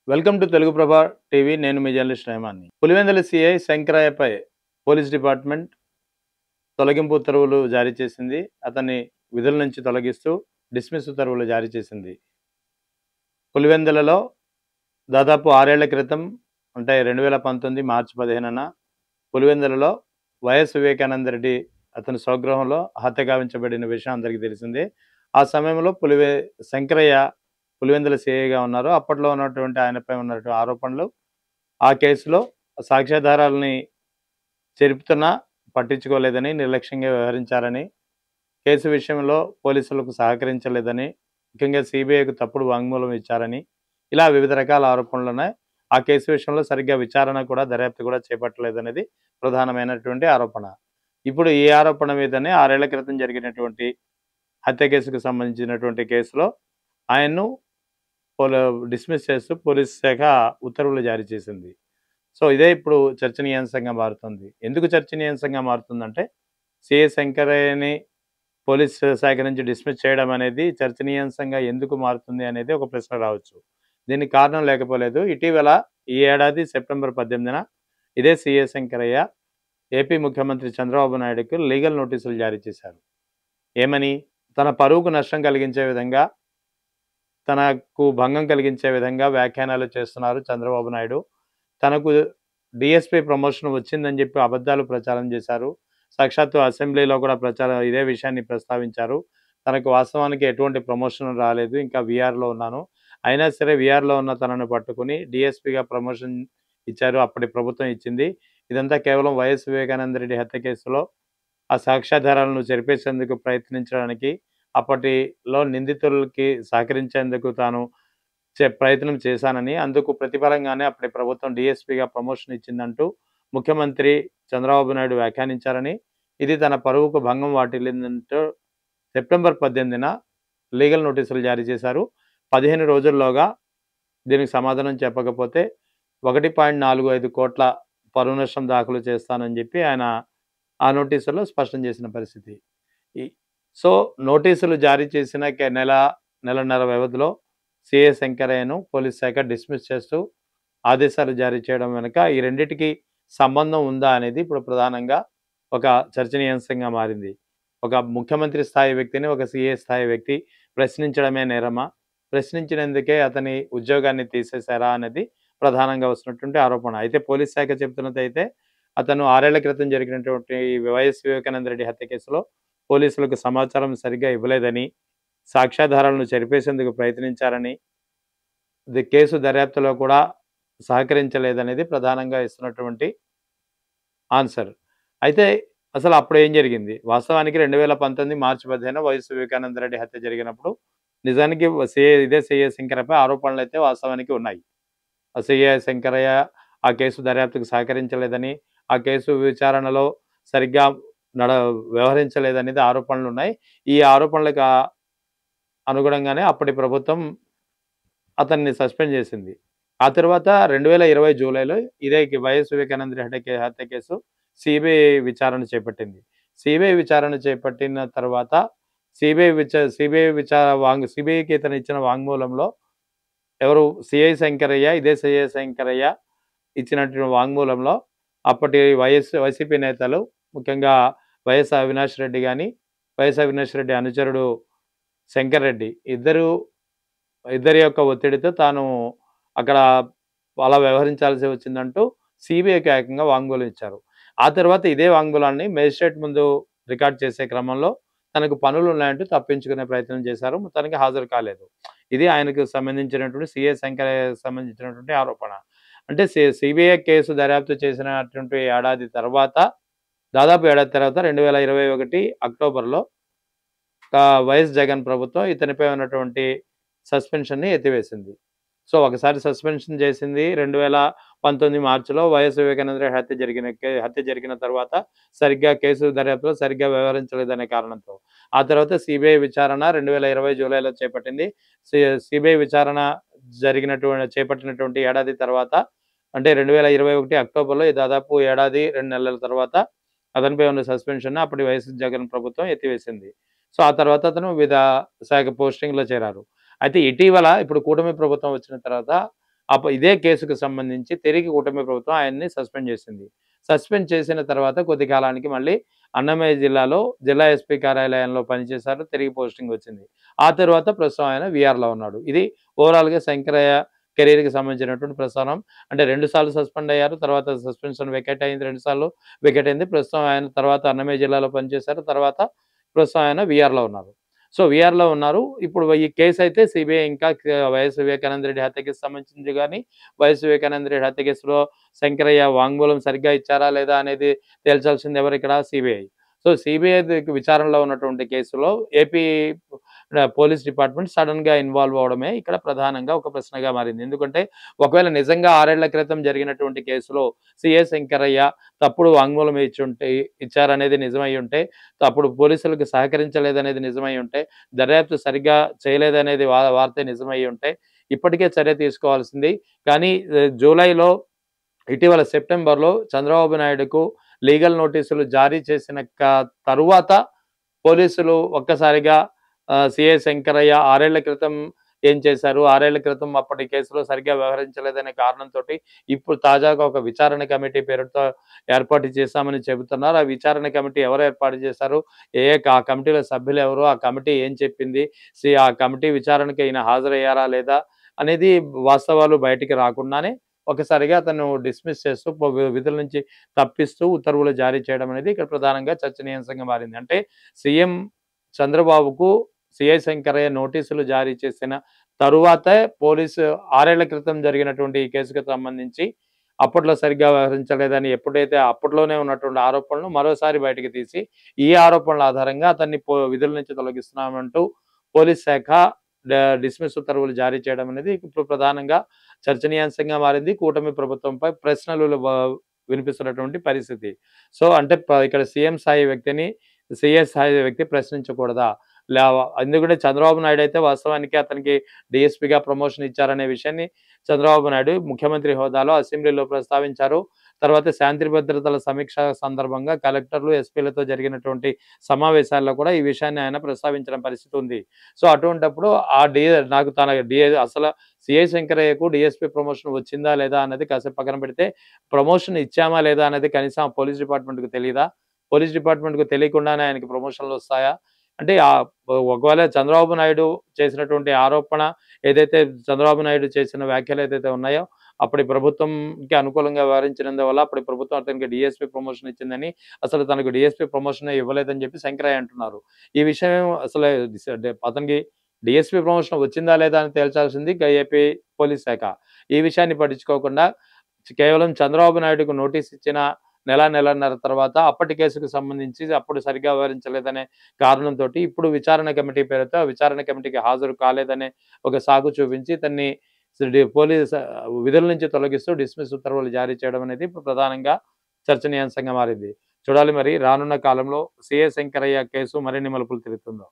Welcome to Telugu Prabha TV. నేను మీ journalist రెహమాన్ని. పులివెందుల సిఐ శంకరయ్యపై పోలీస్ డిపార్ట్మెంట్ తొలగింపు ఉత్తర్వులు జారీ చేసింది. అతన్ని విధుల నుంచి తొలగిస్తూ డిస్మిస్ ఉత్తర్వులు జారీ చేసింది. పులివెందులలో దాదాపు 6 ఏళ్ల క్రితం అంటే 2019 మార్చి 15న పులివెందులలో వైఎస్ వివేకానంద రెడ్డి అతని స్వగృహంలో హత్య గావించబడిన విషయం అందరికీ తెలిసిందే. ఆ సమయంలో శంకరయ్య పులివెందుల సిఐగా ఉన్నారు. అప్పట్లో ఉన్నటువంటి ఆయనపై ఉన్నటువంటి ఆరోపణలు, ఆ కేసులో సాక్ష్యాధారాలని చెరుపుతున్నా పట్టించుకోలేదని, నిర్లక్ష్యంగా వ్యవహరించారని, కేసు విషయంలో పోలీసులకు సహకరించలేదని, ముఖ్యంగా సిబిఐకి తప్పుడు వాంగ్మూలం ఇచ్చారని, ఇలా వివిధ రకాల ఆరోపణలున్నాయి. ఆ కేసు విషయంలో సరిగ్గా విచారణ కూడా, దర్యాప్తు కూడా చేపట్టలేదనేది ప్రధానమైనటువంటి ఆరోపణ. ఇప్పుడు ఈ ఆరోపణ మీదనే 6 ఏళ్ల క్రితం జరిగినటువంటి హత్య కేసుకు సంబంధించినటువంటి కేసులో ఆయన్ను డిస్మిస్ చేస్తూ పోలీస్ శాఖ ఉత్తర్వులు జారీ చేసింది. సో ఇదే ఇప్పుడు చర్చనీయాంశంగా మారుతుంది. ఎందుకు చర్చనీయాంశంగా మారుతుందంటే, సిఐ శంకరయ్యని పోలీస్ శాఖ నుంచి డిస్మిస్ చేయడం అనేది చర్చనీయాంశంగా ఎందుకు మారుతుంది అనేది ఒక ప్రశ్న రావచ్చు. దీనికి కారణం లేకపోలేదు. ఇటీవల ఈ ఏడాది సెప్టెంబర్ 18న ఇదే సిఐ శంకరయ్య ఏపీ ముఖ్యమంత్రి చంద్రబాబు నాయుడుకి లీగల్ నోటీసులు జారీ చేశారు. ఏమని? తన పరువుకు నష్టం కలిగించే విధంగా, తనకు భంగం కలిగించే విధంగా వ్యాఖ్యానాలు చేస్తున్నారు చంద్రబాబు నాయుడు. తనకు డీఎస్పీ ప్రమోషన్ వచ్చిందని చెప్పి అబద్ధాలు ప్రచారం చేశారు. సాక్షాత్తు అసెంబ్లీలో కూడా ఇదే విషయాన్ని ప్రస్తావించారు. తనకు వాస్తవానికి ఎటువంటి ప్రమోషన్ రాలేదు, ఇంకా వీఆర్‌లో ఉన్నాను. అయినా సరే వీఆర్‌లో ఉన్న తనను పట్టుకొని డీఎస్పీగా ప్రమోషన్ ఇచ్చారు. అప్పటి ప్రభుత్వం ఇచ్చింది. ఇదంతా కేవలం వైఎస్ వివేకానంద రెడ్డి హత్య కేసులో ఆ సాక్ష్యాధారాలను చెరిపేసేందుకు ప్రయత్నించడానికి, అప్పటిలో నిందితులకి సహకరించేందుకు తాను ప్రయత్నం చేశానని, అందుకు ప్రతిఫలంగానే అప్పటి ప్రభుత్వం డీఎస్పీగా ప్రమోషన్ ఇచ్చిందంటూ ముఖ్యమంత్రి చంద్రబాబు నాయుడు వ్యాఖ్యానించారని, ఇది తన పరువుకు భంగం వాటిల్లిందంటూ సెప్టెంబర్ 18న లీగల్ నోటీసులు జారీ చేశారు. 15 రోజుల్లోగా దీనికి సమాధానం చెప్పకపోతే 1.45 కోట్ల పరువు నష్టం దాఖలు చేస్తానని చెప్పి ఆయన ఆ నోటీసుల్లో స్పష్టం చేసిన పరిస్థితి. ఈ సో నోటీసులు జారీ చేసిన నెలన్నర వ్యవధిలో సిఐ శంకరయ్యను పోలీస్ శాఖ డిస్మిస్ చేస్తూ ఆదేశాలు జారీ చేయడం వెనుక ఈ రెండిటికి సంబంధం ఉందా అనేది ఇప్పుడు ప్రధానంగా ఒక చర్చనీయాంశంగా మారింది. ఒక ముఖ్యమంత్రి స్థాయి వ్యక్తిని ఒక సిఐ స్థాయి వ్యక్తి ప్రశ్నించడమే నేరమా? ప్రశ్నించినందుకే అతని ఉద్యోగాన్ని తీసేశారా అనేది ప్రధానంగా వస్తున్నటువంటి ఆరోపణ. అయితే పోలీస్ శాఖ చెబుతున్నదైతే అతను 6 ఏళ్ల క్రితం జరిగినటువంటి వైఎస్ వివేకానంద రెడ్డి హత్య కేసులో పోలీసులకు సమాచారం సరిగ్గా ఇవ్వలేదని, సాక్ష్యాధారాలను చెరిపేసేందుకు ప్రయత్నించారని, కేసు దర్యాప్తులో కూడా సహకరించలేదనేది ప్రధానంగా ఇస్తున్నటువంటి ఆన్సర్. అయితే అసలు అప్పుడు ఏం జరిగింది? వాస్తవానికి 2019 మార్చి 15న వైఎస్ వివేకానంద రెడ్డి హత్య జరిగినప్పుడు నిజానికి ఇదే సిఐ శంకరయ్యపై ఆరోపణలైతే వాస్తవానికి ఉన్నాయి. సిఐ శంకరయ్య ఆ కేసు దర్యాప్తుకు సహకరించలేదని, ఆ కేసు విచారణలో సరిగ్గా వ్యవహరించలేదనేది ఆరోపణలున్నాయి. ఈ ఆరోపణలకు అనుగుణంగానే అప్పటి ప్రభుత్వం అతన్ని సస్పెండ్ చేసింది. ఆ తర్వాత 2020 జూలైలో ఇదే వైఎస్ వివేకానంద రెడ్డి హత్య కేసు సిబిఐ విచారణ చేపట్టింది. సిబిఐ విచారణ చేపట్టిన తర్వాత సిబిఐకి ఇతను ఇచ్చిన వాంగ్మూలంలో ఎవరు సిఐ శంకరయ్య, ఇదే సిఐ శంకరయ్య ఇచ్చినటువంటి వాంగ్మూలంలో అప్పటి వైసీపీ నేతలు, ముఖ్యంగా వైఎస్ అవినాష్ రెడ్డి గాని, వైఎస్ అవినాష్ రెడ్డి అనుచరుడు శంకర్ రెడ్డి ఇద్దరి యొక్క ఒత్తిడితో తాను అక్కడ అలా వ్యవహరించాల్సి వచ్చిందంటూ సిబిఐకి ఏకంగా వాంగ్మూలం ఇచ్చారు. ఆ తర్వాత ఇదే వాంగ్మూలాన్ని మేజిస్ట్రేట్ ముందు రికార్డ్ చేసే క్రమంలో తనకు పనులున్నాయంటూ తప్పించుకునే ప్రయత్నం చేశారు. మొత్తానికి హాజరు కాలేదు. ఇది ఆయనకు సంబంధించినటువంటి సిఐ శంకరయ్యకి సంబంధించినటువంటి ఆరోపణ. అంటే సిబిఐ కేసు దర్యాప్తు చేసినటువంటి ఏడాది తర్వాత, దాదాపు ఏడాది తర్వాత 2021 అక్టోబర్‌లో వైఎస్ జగన్ ప్రభుత్వం ఇతనిపై ఉన్నటువంటి సస్పెన్షన్‌ని ఎత్తివేసింది. సో ఒకసారి సస్పెన్షన్ చేసింది 2019 మార్చిలో వైఎస్ వివేకానంద రెడ్డి హత్య జరిగిన తర్వాత సరిగ్గా కేసు దర్యాప్తులో సరిగ్గా వ్యవహరించలేదనే కారణంతో. ఆ తర్వాత సిబిఐ విచారణ 2020 జూలైలో చేపట్టింది. సిబిఐ విచారణ చేపట్టినటువంటి ఏడాది తర్వాత, అంటే 2021 అక్టోబర్‌లో దాదాపు ఏడాది 2 నెలల తర్వాత అతనిపై ఉన్న సస్పెన్షన్‌ని అప్పటి వైఎస్ జగన్ ప్రభుత్వం ఎత్తివేసింది. సో ఆ తర్వాత అతను వివిధ శాఖ పోస్టింగ్‌లో చేరారు. అయితే ఇటీవల ఇప్పుడు కూటమి ప్రభుత్వం వచ్చిన తర్వాత ఇదే కేసుకు సంబంధించి తిరిగి కూటమి ప్రభుత్వం ఆయన్ని సస్పెండ్ చేసింది. సస్పెండ్ చేసిన తర్వాత కొద్ది కాలానికి మళ్ళీ అన్నమయ్య జిల్లాలో జిల్లా ఎస్పీ కార్యాలయంలో పనిచేశారు. తిరిగి పోస్టింగ్ వచ్చింది. ఆ తర్వాత ప్రస్తుతం ఆయన వీఆర్‌లో ఉన్నాడు. ఇది ఓవరాల్‌గా శంకరయ్య కెరియర్‌కి సంబంధించినటువంటి ప్రస్థానం. అంటే 2 సార్లు సస్పెండ్ అయ్యారు. తర్వాత సస్పెన్షన్ వెకేట్ అయింది. 2 సార్లు వెకేట్ అయింది. ప్రస్తుతం ఆయన తర్వాత అన్నమయ్య జిల్లాలో పనిచేశారు. తర్వాత ప్రస్తుతం ఆయన వీఆర్‌లో ఉన్నారు. సో, వీఆర్‌లో ఉన్నారు. ఇప్పుడు ఈ కేసయితే సీబీఐ ఇంకా వైఎస్ వివేకానంద రెడ్డి హత్య కేసుకు సంబంధించింది గాని, వైఎస్ వివేకానంద రెడ్డి హత్య కేసులో శంకరయ్య వాంగ్మూలం సరిగ్గా ఇచ్చారా లేదా అనేది తేల్చాల్సింది ఎవరిక్కడ? సీబీఐ. సో, సీబీఐ విచారణలో ఉన్నటువంటి కేసులో ఏపీ పోలీస్ డిపార్ట్మెంట్ సడెన్‌గా ఇన్వాల్వ్ అవ్వడమే ఇక్కడ ప్రధానంగా ఒక ప్రశ్నగా మారింది. ఎందుకంటే ఒకవేళ నిజంగా 6 ఏళ్ల క్రితం జరిగినటువంటి కేసులో సీఏ శంకరయ్య తప్పుడు వాంగ్మూలం ఇచ్చారనేది నిజమయ్యుంటే, అప్పుడు పోలీసులకు సహకరించలేదనేది నిజమయ్యుంటే, దర్యాప్తు సరిగ్గా చేయలేదనేది వార్త నిజమయ్యుంటే, ఇప్పటికే చర్య తీసుకోవాల్సింది. కానీ జూలైలో ఇటీవల సెప్టెంబర్‌లో చంద్రబాబు నాయుడుకు లీగల్ నోటీసులు జారీ చేసిన తరువాత పోలీసులు ఒక్కసారిగా సీఐ శంకరయ్య 6 ఏళ్ల క్రితం ఏం చేశారు? 6 ఏళ్ల క్రితం అప్పటి కేసులో సరిగ్గా వ్యవహరించలేదనే కారణంతోటి ఇప్పుడు తాజాగా ఒక విచారణ కమిటీ పేరుతో ఏర్పాటు చేశామని చెబుతున్నారు. ఆ విచారణ కమిటీ ఎవరు ఏర్పాటు చేశారు? ఆ కమిటీలో సభ్యులెవరు? ఆ కమిటీ ఏం చెప్పింది? ఆ కమిటీ విచారణకి ఈయన హాజరయ్యారా లేదా? అనేది వాస్తవాలు బయటికి రాకుండానే ఒకసారిగా అతను డిస్మిస్ చేస్తూ విధుల నుంచి తప్పిస్తూ ఉత్తర్వులు జారీ చేయడం అనేది ఇక్కడ ప్రధానంగా చర్చనీయాంశంగా మారింది. అంటే సీఎం చంద్రబాబుకు సీఐ శంకరయ్య నోటీసులు జారీ చేసిన తరువాతే పోలీసు 6 ఏళ్ల క్రితం జరిగినటువంటి ఈ కేసుకు సంబంధించి అప్పట్లో సరిగ్గా వ్యవహరించలేదని ఎప్పుడైతే అప్పట్లోనే ఉన్నటువంటి ఆరోపణలు మరోసారి బయటికి తీసి, ఈ ఆరోపణల ఆధారంగా అతన్ని విధుల నుంచి తొలగిస్తున్నామంటూ పోలీస్ శాఖ డిస్మిస్ ఉత్తర్వులు జారీ చేయడం అనేది ఇప్పుడు ప్రధానంగా చర్చనీయాంశంగా మారింది. కూటమి ప్రభుత్వంపై ప్రశ్నలు వినిపిస్తున్నటువంటి పరిస్థితి. సో, అంటే ఇక్కడ సీఎం స్థాయి వ్యక్తిని సీఎస్ స్థాయి వ్యక్తి ప్రశ్నించకూడదా? ఎందుకంటే చంద్రబాబు నాయుడు అయితే వాస్తవానికి అతనికి డీఎస్పీగా ప్రమోషన్ ఇచ్చారనే విషయాన్ని చంద్రబాబు నాయుడు ముఖ్యమంత్రి హోదాలో అసెంబ్లీలో ప్రస్తావించారు. తర్వాత శాంతి భద్రతల సమీక్ష సందర్భంగా కలెక్టర్లు, ఎస్పీలతో జరిగినటువంటి సమావేశాల్లో కూడా ఈ విషయాన్ని ఆయన ప్రస్తావించిన పరిస్థితి ఉంది. సో, అటువంటప్పుడు ఆ నాకు అసలు సీఐ శంకరయ్యకు డీఎస్పీ ప్రమోషన్ వచ్చిందా లేదా అన్నది కాసేపు పక్కన పెడితే, ప్రమోషన్ ఇచ్చామా లేదా అనేది కనీసం ఆ పోలీస్ డిపార్ట్మెంట్‌కి తెలీదా? పోలీస్ డిపార్ట్మెంట్‌కి తెలియకుండానే ఆయనకి ప్రమోషన్‌లొస్తాయా? అంటే ఒకవేళ చంద్రబాబు నాయుడు చేసినటువంటి ఆరోపణ ఏదైతే చంద్రబాబు నాయుడు చేసిన వ్యాఖ్యలు ఏదైతే ఉన్నాయో, అప్పటి ప్రభుత్వంకి అనుకూలంగా వ్యవహరించినందువల్ల అప్పటి ప్రభుత్వం అతనికి డీఎస్పీ ప్రమోషన్ ఇచ్చిందని, అసలు తనకు డీఎస్పీ ప్రమోషనే ఇవ్వలేదని చెప్పి శంకరయ్య అంటున్నారు. ఈ విషయం అసలు అతనికి డీఎస్పీ ప్రమోషన్ వచ్చిందా లేదా అని తేల్చాల్సింది ఏపీ పోలీస్ శాఖ. ఈ విషయాన్ని పట్టించుకోకుండా కేవలం చంద్రబాబు నాయుడుకు నోటీస్ ఇచ్చిన నెలన్నర తర్వాత అప్పటి కేసుకు సంబంధించి అప్పుడు సరిగ్గా వ్యవహరించలేదనే కారణంతోటి ఇప్పుడు విచారణ కమిటీ పేరుతో విచారణ కమిటీకి హాజరు కాలేదనే ఒక సాకు చూపించి ఇతన్ని పోలీస్ విధుల నుంచి తొలగిస్తూ డిస్మిస్ ఉత్తర్వులు జారీ చేయడం అనేది ఇప్పుడు ప్రధానంగా చర్చనీయాంశంగా మారింది. చూడాలి మరి రానున్న కాలంలో సీఎస్ శంకరయ్య కేసు మరిన్ని మలుపులు తిరుగుతుందో.